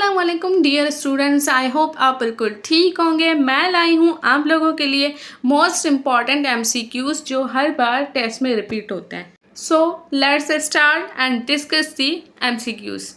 अस्सलाम वालेकुम dear students, I hope आप बिल्कुल ठीक होंगे। मैं लाई हूँ आप लोगों के लिए मोस्ट इम्पॉर्टेंट एमसीक्यूज जो हर बार टेस्ट में रिपीट होते हैं। So let's start and discuss the MCQs.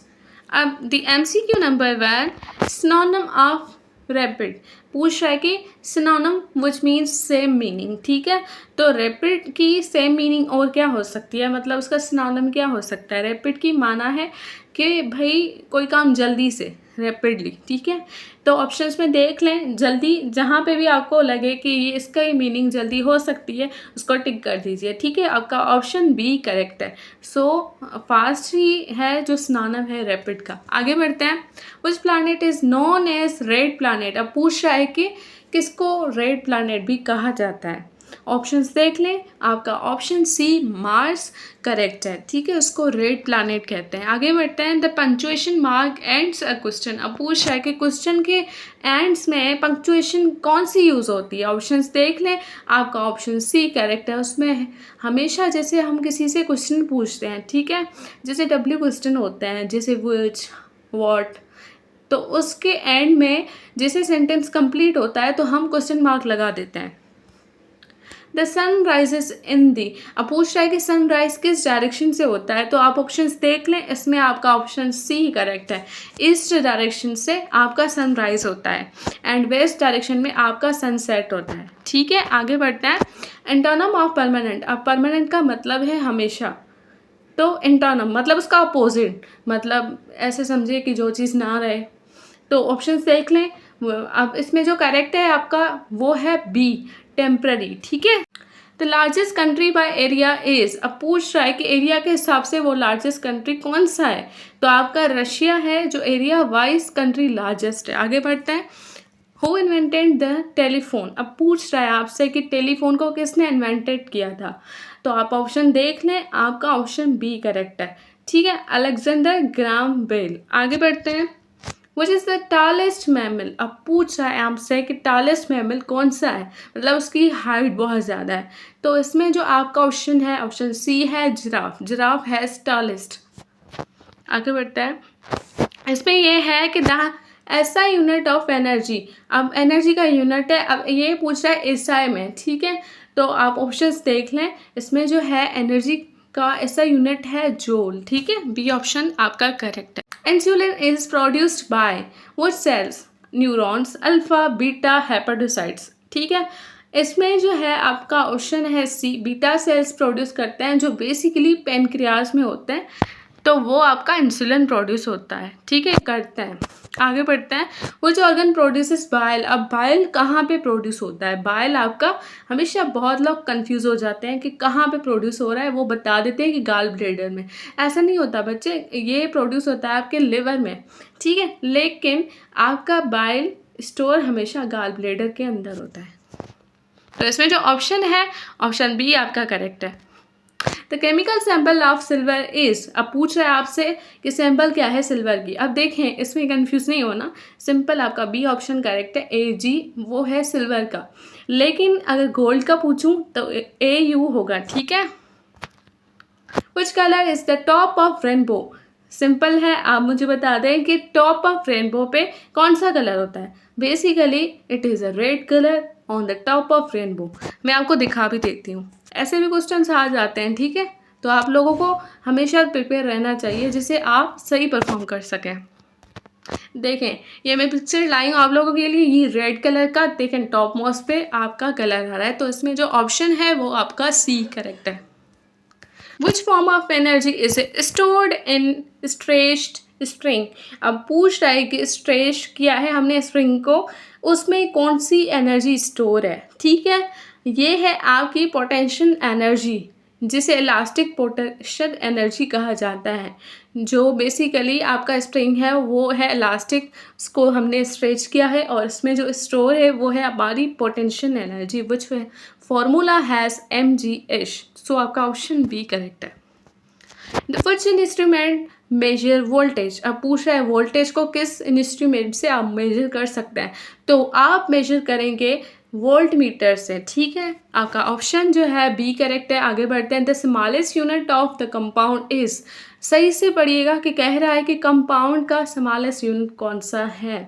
अब the MCQ number 1, synonym of rapid पूछ रहा है कि synonym which means same meaning. ठीक है, तो रैपिड की सेम मीनिंग और क्या हो सकती है, मतलब उसका सिनोनिम क्या हो सकता है। रैपिड की माना है कि भाई कोई काम जल्दी से, रैपिडली। ठीक है, तो ऑप्शंस में देख लें, जल्दी जहाँ पे भी आपको लगे कि ये इसका ही मीनिंग जल्दी हो सकती है उसको टिक कर दीजिए। ठीक है, आपका ऑप्शन बी करेक्ट है। सो फास्ट ही है जो सिनोनिम है रैपिड का। आगे बढ़ते हैं। Which planet is known as red planet. अब पूछ रहा है कि किसको रेड प्लैनेट भी कहा जाता है। ऑप्शंस देख लें, आपका ऑप्शन सी मार्स करेक्ट है। ठीक है, उसको रेड प्लैनेट कहते हैं। आगे बढ़ते हैं। The punctuation mark ends a question. अब पूछ रहा है कि क्वेश्चन के एंड्स में पंक्चुएशन कौन सी यूज़ होती है। ऑप्शंस देख लें, आपका ऑप्शन सी करेक्ट है। उसमें हमेशा जैसे हम किसी से क्वेश्चन पूछते हैं, ठीक है, जैसे डब्ल्यू क्वेश्चन होते हैं, जैसे विच, व्हाट, तो उसके एंड में जैसे सेंटेंस कंप्लीट होता है तो हम क्वेश्चन मार्क लगा देते हैं। द सन राइजेस इन दी। अब पूछ रहा है कि सनराइज किस डायरेक्शन से होता है, तो आप ऑप्शंस देख लें, इसमें आपका ऑप्शन सी करेक्ट है। ईस्ट डायरेक्शन से आपका सनराइज होता है एंड वेस्ट डायरेक्शन में आपका सनसेट होता है। ठीक है, आगे बढ़ते हैं। Antonym of permanent. अब परमानेंट का मतलब है हमेशा, तो एंटोनिम मतलब उसका अपोजिट, मतलब ऐसे समझिए कि जो चीज़ ना रहे। तो ऑप्शंस देख लें, अब इसमें जो करेक्ट है आपका वो है बी, टेम्पररी। ठीक है, the largest country by area is. अब पूछ रहा है कि एरिया के हिसाब से वो लार्जेस्ट कंट्री कौन सा है, तो आपका रशिया है जो एरिया वाइज कंट्री लार्जेस्ट है। आगे बढ़ते हैं। Who invented the telephone. अब पूछ रहा है आपसे कि टेलीफोन को किसने इन्वेंटेड किया था, तो आप ऑप्शन देख लें, आपका ऑप्शन बी करेक्ट है। ठीक है, अलेक्जेंडर ग्राम बेल। आगे बढ़ते हैं। Which is the tallest mammal. अब पूछ रहा है आपसे कि टालेस्ट मैमल कौन सा है, मतलब उसकी हाइट बहुत ज़्यादा है, तो इसमें जो आपका ऑप्शन है, ऑप्शन सी है जिराफ। जिराफ है टालेस्ट। आगे बढ़ते हैं। इसमें यह है कि द ऐसा यूनिट ऑफ एनर्जी। अब एनर्जी का यूनिट है, अब ये पूछ रहा है एसआई में। ठीक है, तो आप ऑप्शंस देख लें, इसमें जो है एनर्जी का ऐसा यूनिट है जूल। ठीक है, बी ऑप्शन आपका करेक्ट है। Insulin is produced by which cells, neurons, alpha, beta, hepatocytes. ठीक है, इसमें जो है आपका ऑप्शन है सी, बीटा सेल्स प्रोड्यूस करते हैं जो बेसिकली पेनक्रियाज में होते हैं, तो वो आपका इंसुलिन प्रोड्यूस होता है। ठीक है, करते हैं। आगे बढ़ते हैं। Which organ produces bile. अब बाइल कहाँ पे प्रोड्यूस होता है। बाइल आपका, हमेशा बहुत लोग कंफ्यूज हो जाते हैं कि कहाँ पे प्रोड्यूस हो रहा है, वो बता देते हैं कि गाल ब्लेडर में। ऐसा नहीं होता बच्चे, ये प्रोड्यूस होता है आपके लिवर में। ठीक है, लेकिन आपका बाइल स्टोर हमेशा गाल ब्लेडर के अंदर होता है। तो इसमें जो ऑप्शन है, ऑप्शन बी आपका करेक्ट है। The chemical sample of silver is. अब पूछ रहा है आपसे कि सैम्पल क्या है सिल्वर की। अब देखें, इसमें कंफ्यूज नहीं होना, सिंपल आपका बी ऑप्शन करेक्ट है। ए जी वो है सिल्वर का, लेकिन अगर गोल्ड का पूछूं तो ए यू होगा। ठीक है। Which colour is the top of rainbow. Simple है, आप मुझे बता दें कि टॉप ऑफ रेनबो पे कौन सा कलर होता है। Basically it is a red colour on the top of rainbow. मैं आपको दिखा भी देती हूँ, ऐसे भी क्वेश्चंस आ जाते हैं। ठीक है, तो आप लोगों को हमेशा प्रिपेयर रहना चाहिए जिससे आप सही परफॉर्म कर सकें। देखें, ये मैं पिक्चर लाई हूँ आप लोगों के लिए, ये रेड कलर का, देखें टॉप मोस्ट पे आपका कलर आ रहा है, तो इसमें जो ऑप्शन है वो आपका सी करेक्ट है। Which form of energy is stored in stretched string। अब पूछ रहा है कि स्ट्रेच किया है हमने स्ट्रिंग को, उसमें कौन सी एनर्जी स्टोर है। ठीक है, ये है आपकी पोटेंशियल एनर्जी, जिसे इलास्टिक पोटेंशियल एनर्जी कहा जाता है। जो बेसिकली आपका स्प्रिंग है वो है इलास्टिक, उसको हमने स्ट्रेच किया है और इसमें जो स्टोर है वो है हमारी potential energy, which formula has mgh। सो आपका ऑप्शन बी करेक्ट है। Which instrument major voltage. अब पूछ रहा है वोल्टेज को किस इंस्ट्रूमेंट से आप मेजर कर सकते हैं, तो आप मेजर करेंगे वोल्ट मीटर से। ठीक है, आपका ऑप्शन जो है बी करेक्ट है। आगे बढ़ते हैं। The smallest unit of the compound is. सही से पढ़िएगा कि कह रहा है कि कंपाउंड का स्मॉलेस्ट यूनिट कौन सा है।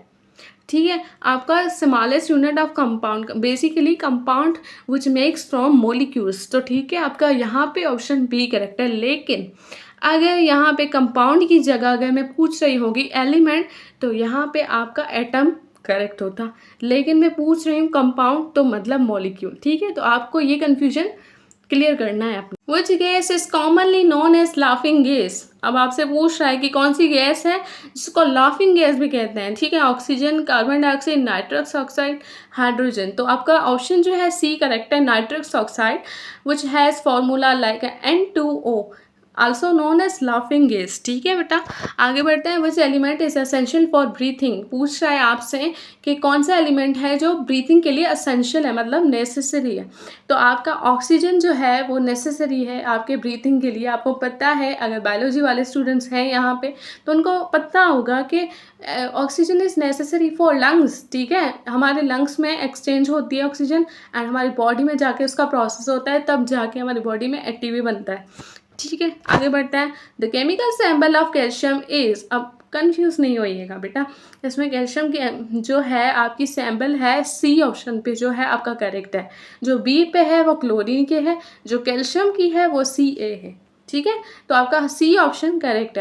ठीक है, आपका smallest unit of compound basically compound which makes from molecules. तो ठीक है, आपका यहाँ पे ऑप्शन बी करेक्ट है। लेकिन अगर यहाँ पे कंपाउंड की जगह अगर मैं पूछ रही होगी एलिमेंट, तो यहाँ पे आपका एटम करेक्ट होता। लेकिन मैं पूछ रही हूँ कंपाउंड, तो मतलब मॉलिक्यूल। ठीक है, तो आपको ये कन्फ्यूजन क्लियर करना है अपना। Which gas is commonly known as laughing gas. अब आपसे पूछ रहा है कि कौन सी गैस है जिसको लाफिंग गैस भी कहते हैं। ठीक है, oxygen, carbon dioxide, nitrous oxide, hydrogen. तो आपका ऑप्शन जो है सी करेक्ट है, nitrous oxide which has formula like N2O also known as laughing gas. ठीक है बेटा, आगे बढ़ते हैं। Which element is essential for breathing. पूछ रहा है आपसे कि कौन सा एलिमेंट है जो ब्रीथिंग के लिए एसेंशियल है, मतलब नेसेसरी है। तो आपका ऑक्सीजन जो है वो नेसेसरी है आपके ब्रीथिंग के लिए। आपको पता है, अगर बायोलॉजी वाले स्टूडेंट्स हैं यहाँ पे तो उनको पता होगा कि oxygen is necessary for lungs. ठीक है, हमारे लंग्स में एक्सचेंज होती है ऑक्सीजन एंड हमारी बॉडी में जाके उसका प्रोसेस होता है, तब जाके हमारी बॉडी में एटीपी बनता है। ठीक है, आगे बढ़ते हैं। The chemical symbol of calcium is. अब कंफ्यूज नहीं होइएगा बेटा, इसमें कैल्शियम की जो है आपकी सिंबल है सी ऑप्शन पे जो है आपका करेक्ट है। जो बी पे है वो क्लोरीन के है, जो कैल्शियम की है वो Ca है। ठीक है, तो आपका सी ऑप्शन करेक्ट है।